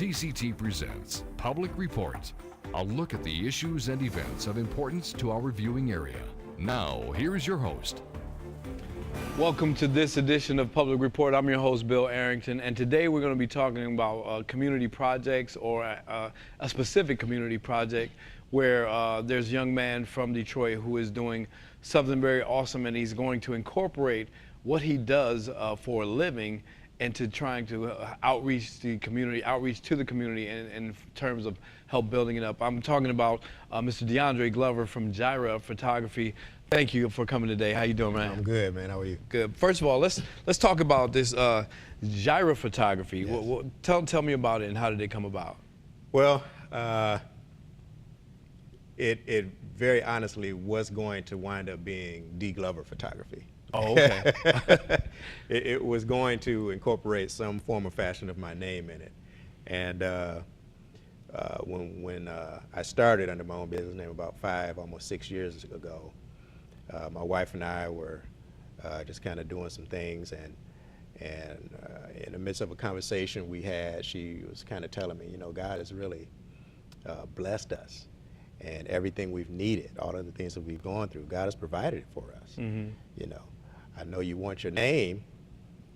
TCT presents Public Report, a look at the issues and events of importance to our viewing area. Now, here is your host. Welcome to this edition of Public Report. I'm your host, Bill Arrington, and today we're going to be talking about community projects or a specific community project where there's a young man from Detroit who is doing something very awesome, and he's going to incorporate what he does for a living into trying to outreach to the community in terms of help building it up. I'm talking about Mr. DeAndre Glover from Gyra Photography. Thank you for coming today. How you doing, man? I'm good, man. How are you? Good. First of all, let's talk about this Gyra Photography. Yes. Tell me about it and how did it come about? Well, it very honestly was going to wind up being D. Glover Photography. Oh, okay. It was going to incorporate some form or fashion of my name in it. And when I started under my own business name about almost 6 years ago, my wife and I were just kind of doing some things, and in the midst of a conversation we had, she was kind of telling me, you know, God has really blessed us, and everything we've needed, all of the things that we've gone through, God has provided it for us. Mm-hmm. You know, I know you want your name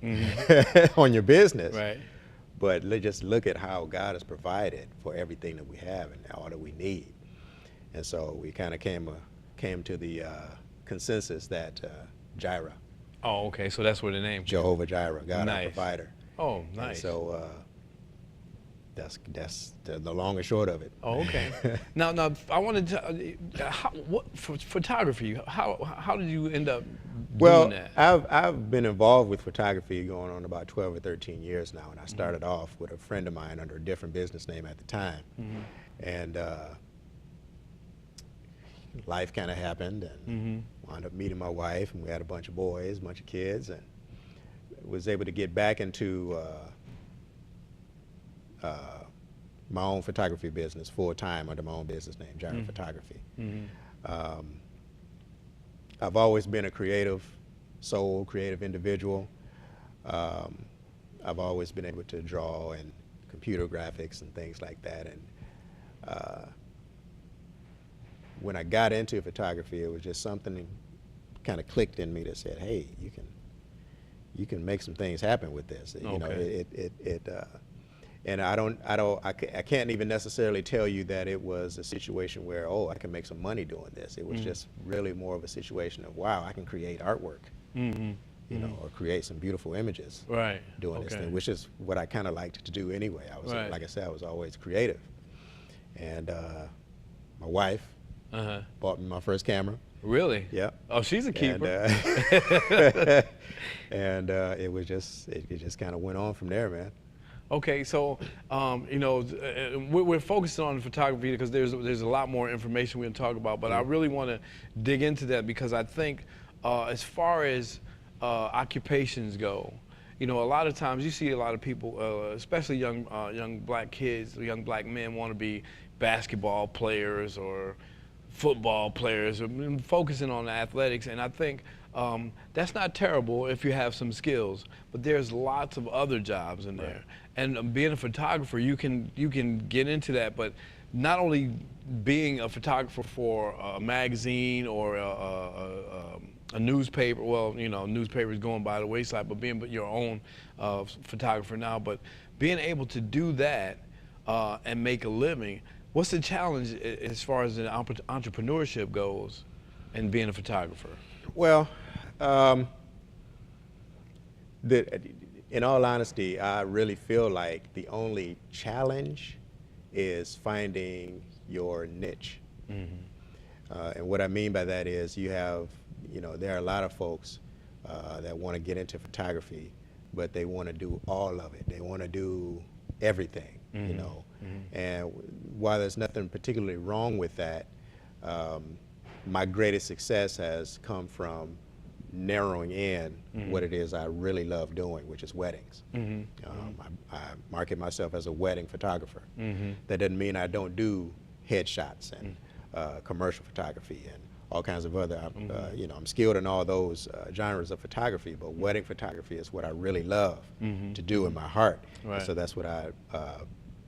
Mm-hmm. on your business, Right. but just look at how God has provided for everything that we have and all that we need. And so we kind of came to the consensus that Gyra, Oh, okay. So that's where the name. Jehovah Jireh, God our Nice. provider. Oh, And nice. so that's the long and short of it. Oh, okay. now, I wanted to. Photography? How did you end up Well, doing that? I've been involved with photography going on about 12 or 13 years now, and I started off with a friend of mine under a different business name at the time. Mm-hmm. And life kind of happened, and wound up meeting my wife, and we had a bunch of boys, a bunch of kids, and was able to get back into my own photography business full time under my own business name, Gyra Photography. Mm-hmm. I've always been a creative soul, creative individual. I've always been able to draw and computer graphics and things like that. And when I got into photography, it was just something that kind of clicked in me that said, "Hey, you can make some things happen with this." You know, and I can't even necessarily tell you that it was a situation where, oh, I can make some money doing this. It was just really more of a situation of, wow, I can create artwork, you know, or create some beautiful images Right. doing this Okay. thing, which is what I kind of liked to do anyway. I was, Right. like I said, I was always creative. And my wife bought me my first camera. Really? Yeah. Oh, she's a keeper. And it was just, it just kind of went on from there, man. Okay, so you know, we're focusing on photography because there's a lot more information we're gonna talk about, but I really want to dig into that because I think as far as occupations go, you know, a lot of times you see a lot of people, especially young black kids, young black men, want to be basketball players or football players, or focusing on athletics, and I think that's not terrible if you have some skills, but there's lots of other jobs in there. And being a photographer, you can get into that, but not only being a photographer for a magazine or a newspaper, well, you know, newspapers going by the wayside, but being your own photographer now, but being able to do that and make a living. What's the challenge as far as the entrepreneurship goes and being a photographer? Well, in all honesty, I really feel like the only challenge is finding your niche. And what I mean by that is you have, you know, there are a lot of folks that want to get into photography, but they want to do all of it. They want to do everything, you know. And while there's nothing particularly wrong with that, my greatest success has come from narrowing in what it is I really love doing, which is weddings. I market myself as a wedding photographer. That doesn't mean I don't do headshots and commercial photography and all kinds of other, you know, I'm skilled in all those genres of photography, but wedding photography is what I really love to do in my heart. Right. So that's what I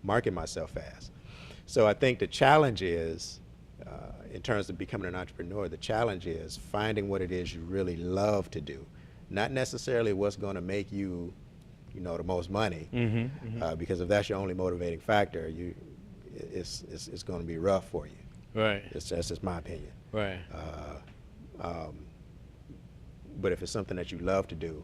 market myself as. So I think the challenge is, in terms of becoming an entrepreneur, the challenge is finding what it is you really love to do, not necessarily what's going to make you, the most money. Because if that's your only motivating factor, it's going to be rough for you. Right. That's just my opinion. Right. But if it's something that you love to do,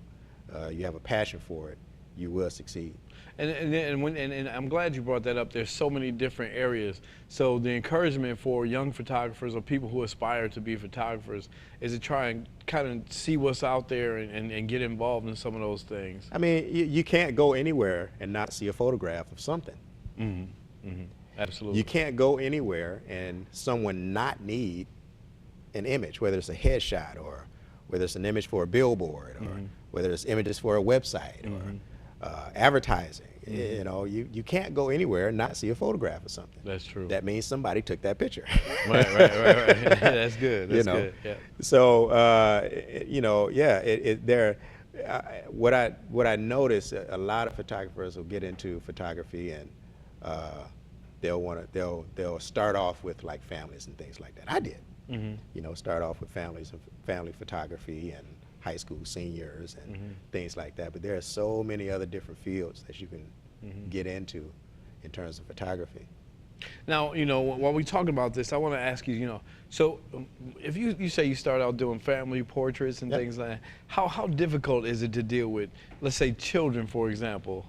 you have a passion for it, you will succeed. And I'm glad you brought that up. There's so many different areas. So the encouragement for young photographers or people who aspire to be photographers is to try and kind of see what's out there and get involved in some of those things. I mean, you can't go anywhere and not see a photograph of something. Absolutely. You can't go anywhere and someone not need an image, whether it's a headshot or whether it's an image for a billboard or whether it's images for a website or advertising. You can't go anywhere and not see a photograph of something. That's true. That means somebody took that picture. Right. That's good. That's good. Yeah. So what I notice, a lot of photographers will get into photography and they'll start off with like families and things like that. I did. Start off with family photography and high school seniors and things like that. But there are so many other different fields that you can get into in terms of photography. Now, while we talk about this, I want to ask you, so if you say you start out doing family portraits and things like that, how difficult is it to deal with, let's say, children, for example?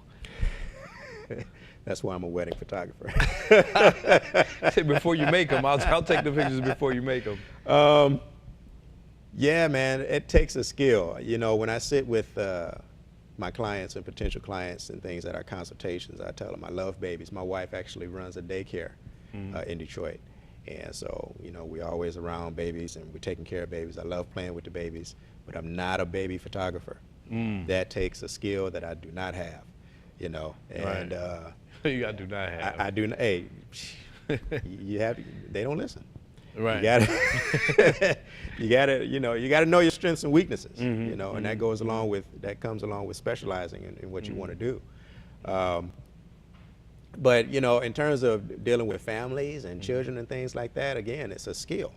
That's why I'm a wedding photographer. Say before you make them, I'll take the pictures before you make them. Yeah, man, it takes a skill. When I sit with my clients and potential clients and things at our consultations, I tell them I love babies. My wife actually runs a daycare in Detroit. And so, we're always around babies and we're taking care of babies. I love playing with the babies, but I'm not a baby photographer. That takes a skill that I do not have, and Right. You got to do not have. I do not. Hey, you have. They don't listen. Right. You gotta know your strengths and weaknesses. And that comes along with specializing in what you want to do. But in terms of dealing with families and children and things like that, again, it's a skill.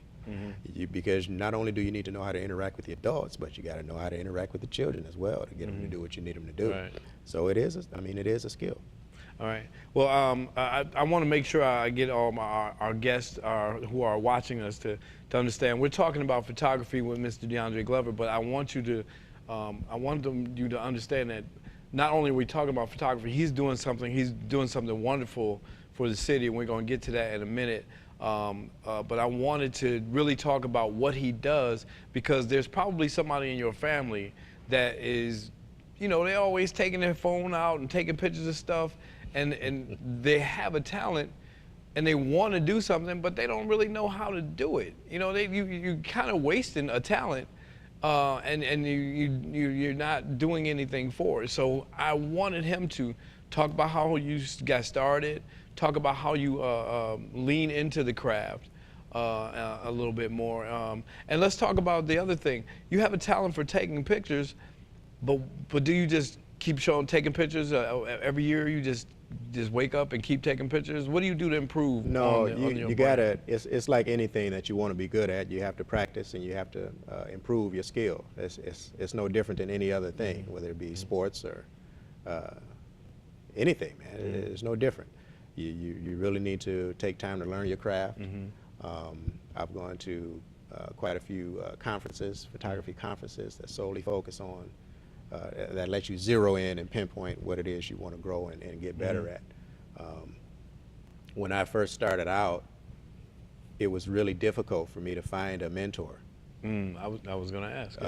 Because not only do you need to know how to interact with the adults, but you got to know how to interact with the children as well to get them to do what you need them to do. Right. So it is a skill. All right. Well, I want to make sure I get all our guests who are watching us to understand. We're talking about photography with Mr. DeAndre Glover, but I want you to understand that not only are we talking about photography, he's doing something wonderful for the city, and we're going to get to that in a minute. But I wanted to really talk about what he does, because there's probably somebody in your family that is, they're always taking their phone out and taking pictures of stuff. And they have a talent and they want to do something, but they don't really know how to do it. You kind of wasting a talent, and you're not doing anything for it. So I wanted him to talk about how you got started, talk about how you lean into the craft a little bit more, and let's talk about the other thing. You have a talent for taking pictures, but do you just keep taking pictures every year? You just wake up and keep taking pictures? What do you do to improve? No, you gotta. It's like anything that you want to be good at. You have to practice and you have to improve your skill. It's no different than any other thing, whether it be sports or anything, man. It's no different. You really need to take time to learn your craft. I've gone to quite a few photography conferences that solely focus on that let you zero in and pinpoint what it is you want to grow and get better at. When I first started out, it was really difficult for me to find a mentor. I was going to ask.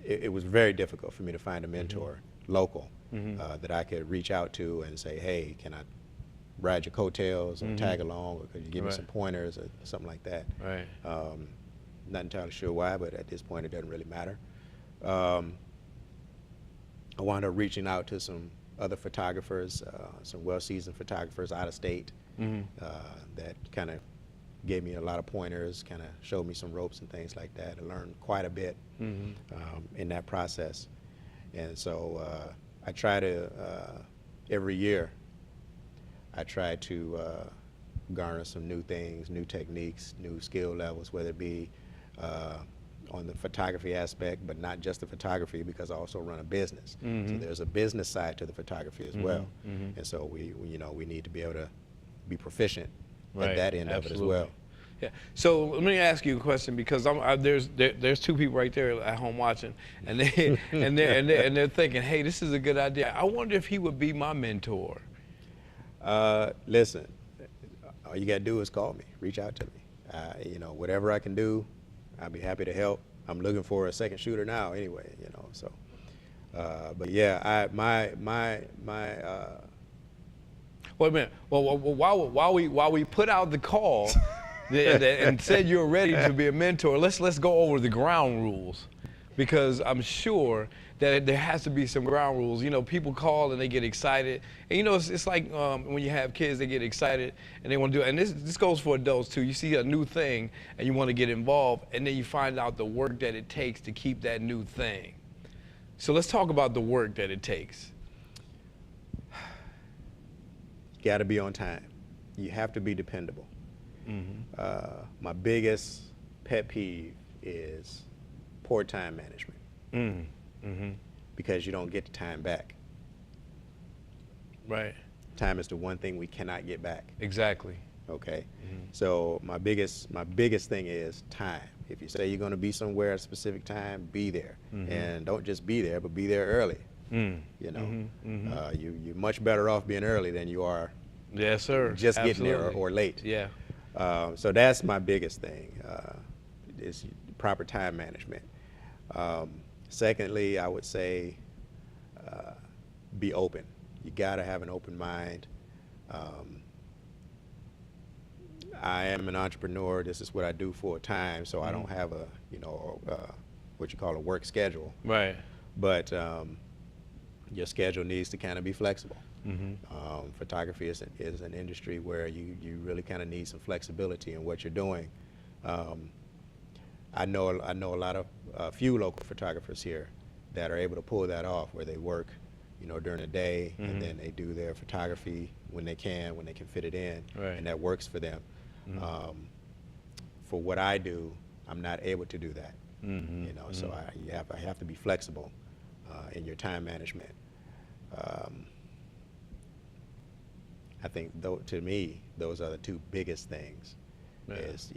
It was very difficult for me to find a mentor local that I could reach out to and say, hey, can I ride your coattails or tag along, or could you give me some pointers or something like that? Right. Not entirely sure why, but at this point it doesn't really matter. I wound up reaching out to some other photographers, some well-seasoned photographers out of state that kind of gave me a lot of pointers, kind of showed me some ropes and things like that. I learned quite a bit in that process. And so I try to every year, I try to garner some new things, new techniques, new skill levels, whether it be on the photography aspect, but not just the photography, because I also run a business. So there's a business side to the photography as well. And so we need to be able to be proficient at that end of it as well. Yeah. So let me ask you a question, because there's two people right there at home watching, and they're thinking, hey, this is a good idea. I wonder if he would be my mentor. Listen, all you got to do is call me, reach out to me. Whatever I can do, I'll be happy to help. I'm looking for a second shooter now anyway, so. But yeah, Wait a minute. Well, while we put out the call and said you're ready to be a mentor, let's go over the ground rules, because I'm sure that there has to be some ground rules. People call and they get excited, and it's like when you have kids, they get excited and they want to do it. And this goes for adults too. You see a new thing and you want to get involved, and then you find out the work that it takes to keep that new thing. So let's talk about the work that it takes. Got to be on time. You have to be dependable. My biggest pet peeve is poor time management. Because you don't get the time back. Right. Time is the one thing we cannot get back. Exactly. Okay. So my biggest thing is time. If you say you're going to be somewhere at a specific time, be there, and don't just be there, but be there early. You're much better off being early than you are. Yes, sir. Just Absolutely. getting there or late. Yeah. So that's my biggest thing, is proper time management. Secondly, I would say be open. You got to have an open mind. I am an entrepreneur. This is what I do full time, so I don't have a what you call a work schedule. Right. But your schedule needs to kind of be flexible. Photography is an industry where you really kind of need some flexibility in what you're doing. I know a lot of few local photographers here that are able to pull that off, where they work, during the day, and then they do their photography when they can fit it in, and that works for them. For what I do, I'm not able to do that. So I have to be flexible in your time management. I think, to me, those are the two biggest things. Is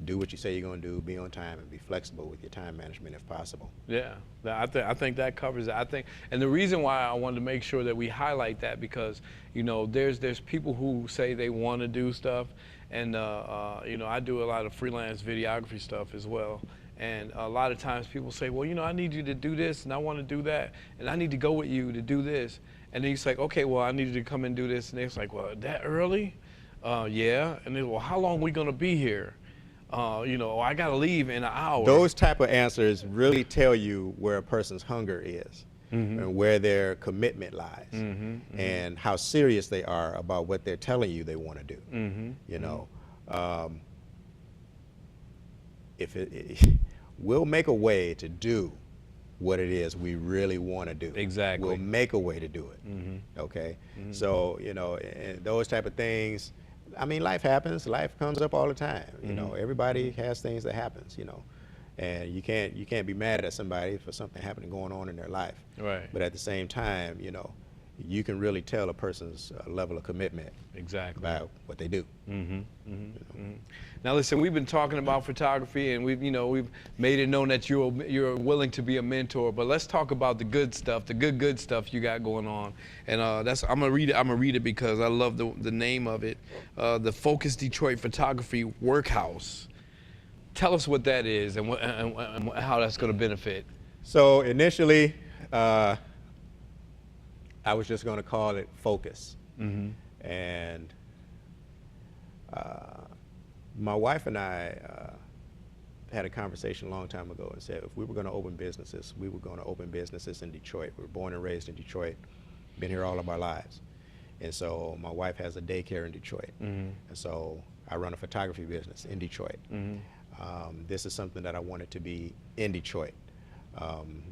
do what you say you're going to do, be on time, and be flexible with your time management if possible. Yeah, I think that covers it. And the reason why I wanted to make sure that we highlight that, because there's people who say they want to do stuff, and I do a lot of freelance videography stuff as well. And a lot of times people say, well, I need you to do this, and I want to do that, and I need to go with you to do this. And then it's like, okay, well, I need you to come and do this. And it's like, well, that early? Yeah. And then, well, how long are we going to be here? I got to leave in an hour. Those type of answers really tell you where a person's hunger is, and where their commitment lies, and how serious they are about what they're telling you they want to do. We'll make a way to do what it is we really want to do. Exactly. We'll make a way to do it. Okay. So and those type of things. I mean, life happens. Life comes up all the time. Everybody has things that happens. And you can't be mad at somebody for something going on in their life. Right. But at the same time, you can really tell a person's level of commitment. Exactly. By what they do. Now, listen, we've been talking about photography, and we've made it known that you're willing to be a mentor. But let's talk about the good stuff, the good stuff you got going on. And I'm gonna read it because I love the name of it, the Focus Detroit Photography Workhouse. Tell us what that is and how that's going to benefit. So initially, I was just going to call it Focus. And my wife and I had a conversation a long time ago and said if we were going to open businesses, we were going to open businesses in Detroit. We were born and raised in Detroit, been here all of our lives. And so my wife has a daycare in Detroit. And so I run a photography business in Detroit. This is something that I wanted to be in Detroit.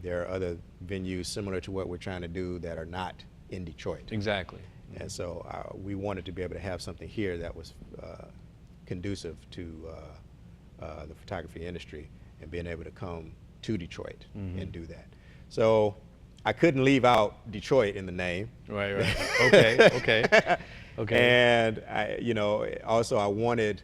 There are other venues similar to what we're trying to do that are not in Detroit. Exactly. And so we wanted to be able to have something here that was conducive to the photography industry and being able to come to Detroit and do that. So I couldn't leave out Detroit in the name. Right. Okay. Okay. Okay. And also I wanted,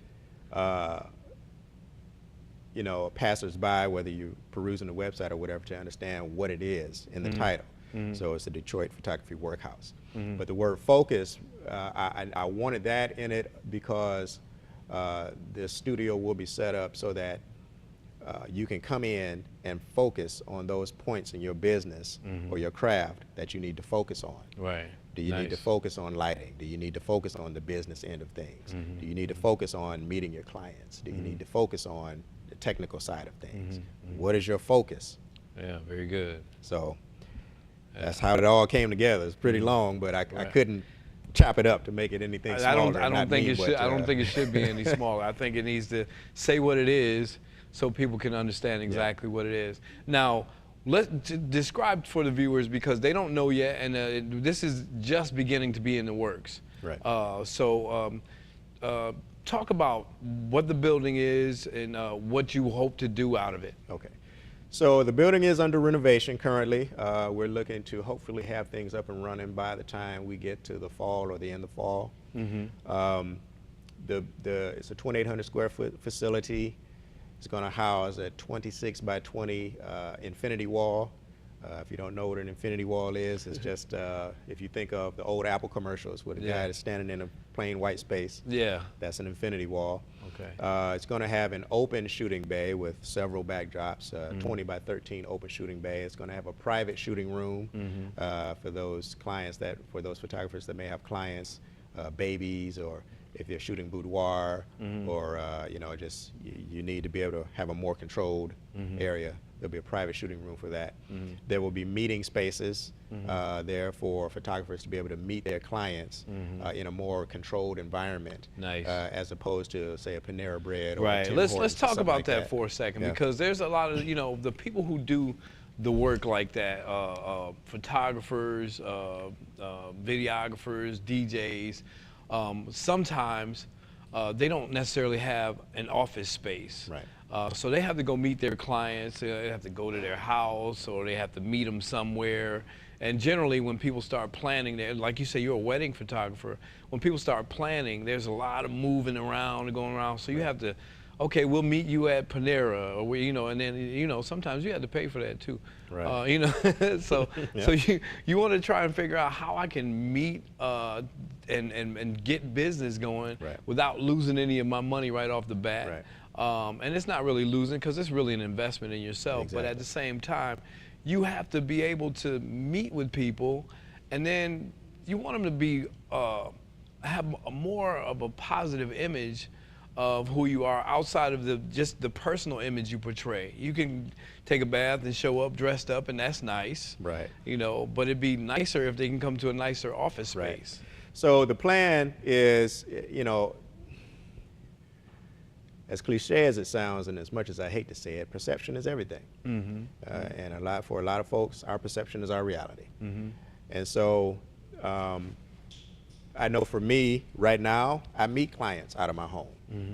passersby, whether you're perusing the website or whatever, to understand what it is in the title. So it's the Detroit Photography Workhouse. But the word focus, I wanted that in it because the studio will be set up so that you can come in and focus on those points in your business or your craft that you need to focus on. Right. Do you need to focus on lighting? Do you need to focus on the business end of things? Do you need to focus on meeting your clients? Do you need to focus on the technical side of things? What is your focus? Yeah, very good. So that's how it all came together. It's pretty long, but I couldn't chop it up to make it anything smaller. I don't think it should be any smaller. I think it needs to say what it is so people can understand exactly what it is. Now, let's describe for the viewers, because they don't know yet, and this is just beginning to be in the works. Right. Talk about what the building is and what you hope to do out of it. Okay. So the building is under renovation currently. We're looking to hopefully have things up and running by the time we get to the fall or the end of fall. It's a 2,800 square foot facility. It's going to house a 26 by 20 infinity wall. If you don't know what an infinity wall is, it's just if you think of the old Apple commercials where the guy is standing in a plain white space. Yeah. That's an infinity wall. Okay. It's going to have an open shooting bay with several backdrops, 20 by 13 open shooting bay. It's going to have a private shooting room for those clients for those photographers that may have clients, babies, or if you're shooting boudoir, or just you need to be able to have a more controlled area. There'll be a private shooting room for that. There will be meeting spaces there for photographers to be able to meet their clients in a more controlled environment. Nice. As opposed to, say, a Panera Bread or right. a Tim Let's Hortons, talk something about like that for a second, because there's a lot of the people who do the work like that, photographers, videographers, DJs. Sometimes they don't necessarily have an office space. Right. So they have to go meet their clients, they have to go to their house, or they have to meet them somewhere. And generally when people start planning, like you say, you're a wedding photographer, when people start planning, there's a lot of moving around and going around. So you have to, okay, we'll meet you at Panera, or and then sometimes you have to pay for that too. Right. So you want to try and figure out how I can meet and get business going without losing any of my money right off the bat. Right. And it's not really losing, because it's really an investment in yourself. Exactly. But at the same time, you have to be able to meet with people, and then you want them to be have more of a positive image of who you are outside of just the personal image you portray. You can take a bath and show up dressed up, and that's nice. Right. But it'd be nicer if they can come to a nicer office space. Right. So the plan is, as cliche as it sounds, and as much as I hate to say it, perception is everything. And for a lot of folks, our perception is our reality. And so I know for me right now, I meet clients out of my home.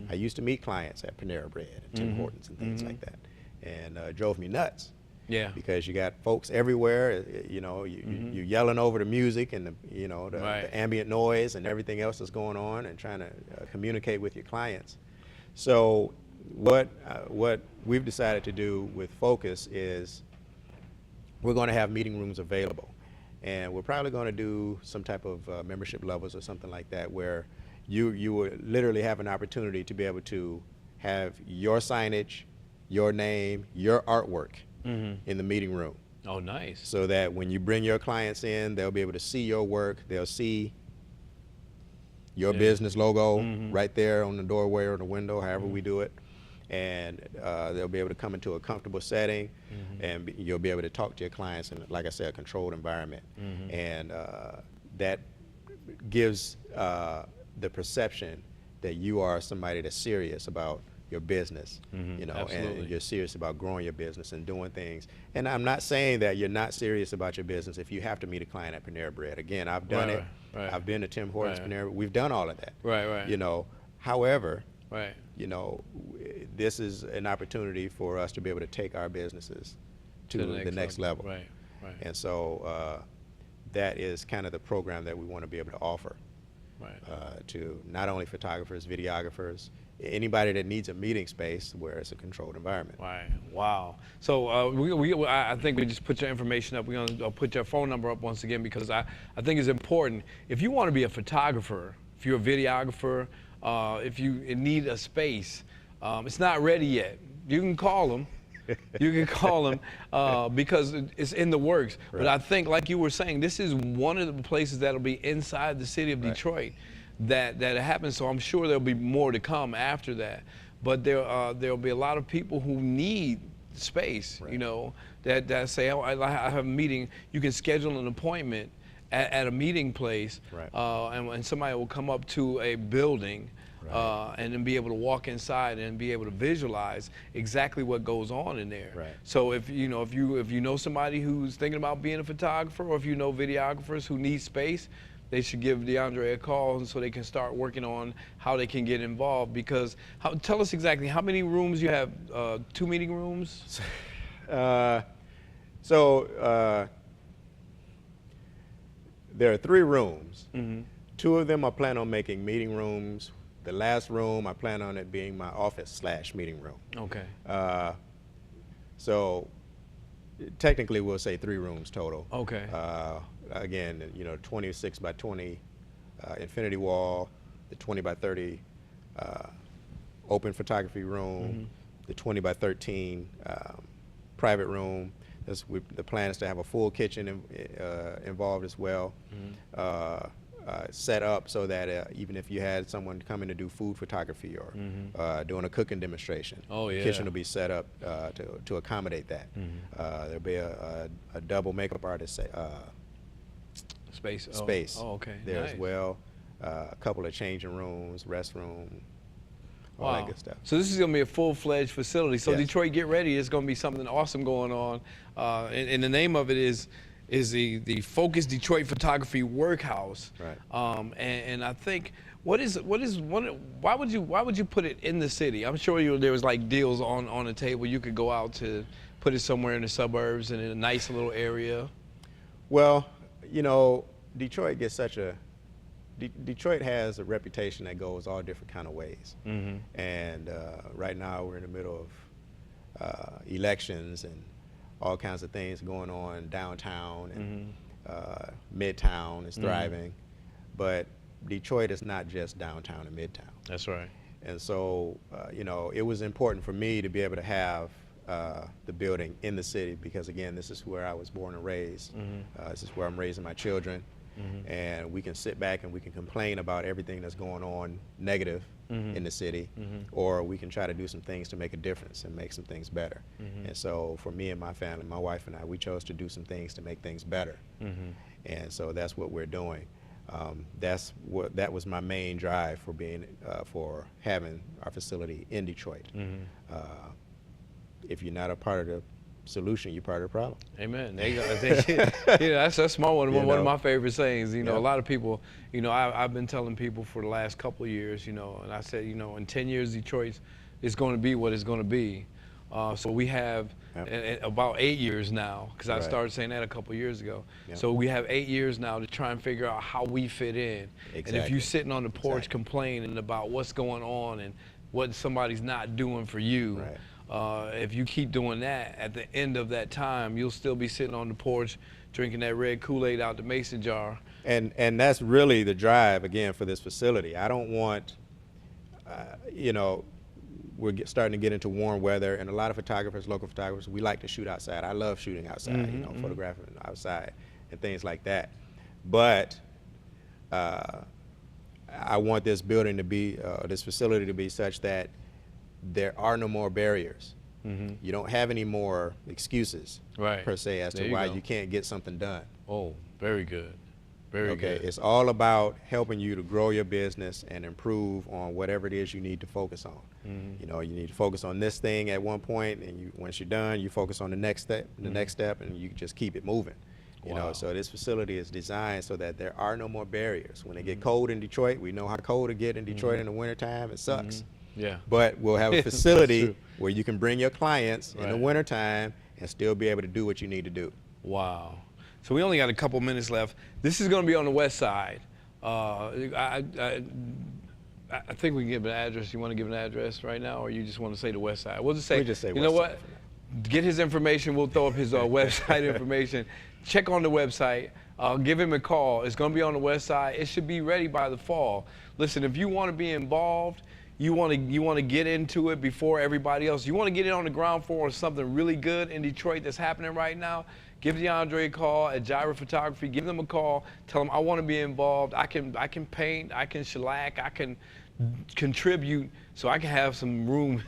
I used to meet clients at Panera Bread and Tim Hortons and things like that, and it drove me nuts. Yeah. Because you got folks everywhere, you're yelling over the music and the ambient noise and everything else that's going on, and trying to communicate with your clients. So what we've decided to do with Focus is we're going to have meeting rooms available, and we're probably going to do some type of membership levels or something like that, where you will literally have an opportunity to be able to have your signage, your name, your artwork in the meeting room. Oh, nice. So that when you bring your clients in, they'll be able to see your work. They'll see your business logo right there on the doorway or the window, however we do it. And they'll be able to come into a comfortable setting, and you'll be able to talk to your clients in, like I said, a controlled environment. And that gives the perception that you are somebody that's serious about your business, you know, Absolutely. and you're serious about growing your business and doing things. And I'm not saying that you're not serious about your business if you have to meet a client at Panera Bread. Again, I've done Right, it. right. I've been to Tim Hortons, Right. Panera. We've done all of that. Right. You know, however, Right. you know, this is an opportunity for us to be able to take our businesses to the next level. Right. Right. And so that is kind of the program that we want to be able to offer Right. to not only photographers, videographers, anybody that needs a meeting space where it's a controlled environment. Right. Wow. So I think we just put your information up. We're going to put your phone number up once again because I think it's important. If you want to be a photographer, if you're a videographer, if you need a space, it's not ready yet. You can call them. You can call them because it's in the works. Right. But I think, like you were saying, this is one of the places that'll be inside the city of Right. Detroit that it happens. So I'm sure there'll be more to come after that. But there'll be a lot of people who need space. Right. You know, that say, oh, I have a meeting. You can schedule an appointment at a meeting place, Right. and somebody will come up to a building. Right. And then be able to walk inside and be able to visualize exactly what goes on in there. Right. So if you know somebody who's thinking about being a photographer, or if you know videographers who need space, they should give DeAndre a call so they can start working on how they can get involved. Because tell us exactly how many rooms you have. 2 meeting rooms. There are 3 rooms. Mm-hmm. 2 of them I plan on making meeting rooms. The last room I plan on it being my office/meeting room. Okay. So technically we'll say 3 rooms total. Okay. Again, you know, 26 by 20 infinity wall, the 20 by 30 open photography room, the 20 by 13 private room. The plan is to have a full kitchen involved as well. Set up so that even if you had someone coming to do food photography or doing a cooking demonstration, Oh, the yeah. kitchen will be set up to accommodate that. There'll be a double makeup artist Space. space Oh, okay. there Nice. as well. A couple of changing rooms, restroom, all that good stuff. So this is going to be a full-fledged facility. So Yes. Detroit, get ready. It's going to be something awesome going on. And the name of it is the Focus Detroit Photography Workhouse. Right. And I think why would you put it in the city? I'm sure there was like deals on the table. You could go out to put it somewhere in the suburbs and in a nice little area. Well, you know, Detroit has a reputation that goes all different kind of ways. And right now we're in the middle of elections and all kinds of things going on downtown, and Midtown is thriving. But Detroit is not just downtown and Midtown. That's right. And so, you know, it was important for me to be able to have the building in the city because, again, this is where I was born and raised. This is where I'm raising my children. And we can sit back and we can complain about everything that's going on negative in the city, or we can try to do some things to make a difference and make some things better. And so for me and my family, my wife and I, we chose to do some things to make things better. And so that's what we're doing. That was my main drive for having our facility in Detroit. If you're not a part of the solution, you're part of the problem. Amen. There you go. That's a small one. You One of know. my favorite sayings. You know, Yeah. a lot of people. You know, I've been telling people for the last couple of years. You know, and I said, you know, in 10 years, Detroit is going to be what it's going to be. So we have about 8 years now, because I Right. started saying that a couple of years ago. Yep. So we have 8 years now to try and figure out how we fit in. And if Exactly. you're sitting on the porch Exactly. complaining about what's going on and what somebody's not doing for you. Right. If you keep doing that, at the end of that time, you'll still be sitting on the porch drinking that red Kool-Aid out the mason jar. And that's really the drive, again, for this facility. I don't want, you know, starting to get into warm weather, and a lot of photographers, local photographers, we like to shoot outside. I love shooting outside, you know, photographing outside and things like that. But I want this building to be, this facility to be such that there are no more barriers. You don't have any more excuses, Right. per se, as There to you why go. you can't get something done. Oh, very good. Very Okay, good. it's all about helping you to grow your business and improve on whatever it is you need to focus on. Mm-hmm. You know, you need to focus on this thing at one point, and once you're done, you focus on the next step, and you just keep it moving. You Wow. know, so this facility is designed so that there are no more barriers. When it Mm-hmm. get cold in Detroit, we know how cold it get in Detroit in the wintertime. It sucks. Yeah. But we'll have a That's facility true. where you can bring your clients in the Right. wintertime and still be able to do what you need to do. Wow. So we only got a couple minutes left. This is going to be on the west side. I think we can give an address. You want to give an address right now, or you just want to say the west side? We'll just say, We just say you know west what? side for Get his information. We'll throw up his website information. Check on the website. Give him a call. It's going to be on the west side. It should be ready by the fall. Listen, if you want to be involved, you want to get into it before everybody else. You want to get in on the ground floor of something really good in Detroit that's happening right now. Give DeAndre a call at Gyra Photography. Give them a call. Tell them I want to be involved. I can paint. I can shellac. I can contribute so I can have some room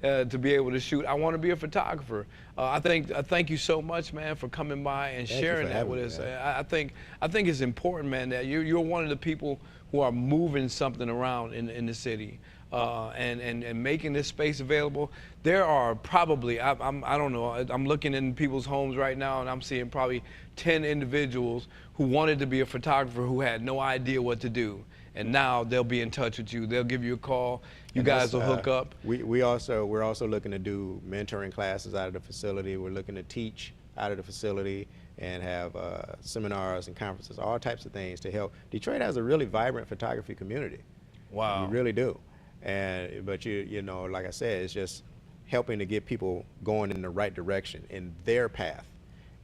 to be able to shoot. I want to be a photographer. I thank you so much, man, for coming by and Thank you sharing for that having with me, us. man. I think it's important, man, that you're one of the people who are moving something around in the city. And making this space available. There are probably, I don't know, I'm looking in people's homes right now and I'm seeing probably 10 individuals who wanted to be a photographer who had no idea what to do. And now they'll be in touch with you. They'll give you a call. You And guys that's, will hook up. we're also looking to do mentoring classes out of the facility. We're looking to teach out of the facility and have seminars and conferences, all types of things to help. Detroit has a really vibrant photography community. Wow. You really do. But you know, like I said, it's just helping to get people going in the right direction in their path,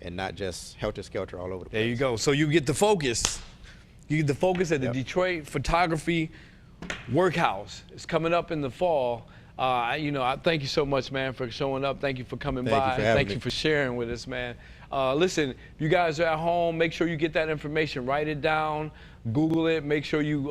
and not just helter-skelter all over the place. There you go. So you get the focus. You get the focus at the Yep. Detroit Photography Workhouse. It's coming up in the fall. I thank you so much, man, for showing up. Thank you for coming Thank you by. for having Thank me. you for sharing with us, man. Listen, if you guys are at home, make sure you get that information. Write it down. Google it. Make sure you,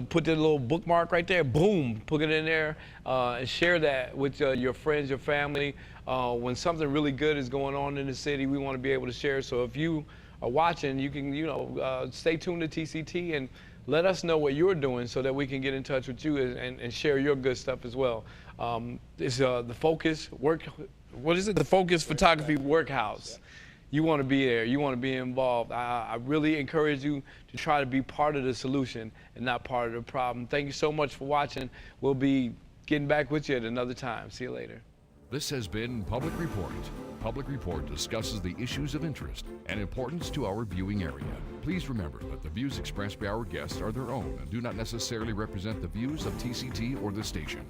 put that little bookmark right there. Boom, put it in there, and share that with your friends, your family. When something really good is going on in the city, we want to be able to share. So if you are watching, you can, stay tuned to TCT and let us know what you're doing so that we can get in touch with you and share your good stuff as well. It's the Focus what is it? The Focus Photography Workhouse. You want to be there. You want to be involved. I really encourage you to try to be part of the solution and not part of the problem. Thank you so much for watching. We'll be getting back with you at another time. See you later. This has been Public Report. Public Report discusses the issues of interest and importance to our viewing area. Please remember that the views expressed by our guests are their own and do not necessarily represent the views of TCT or the station.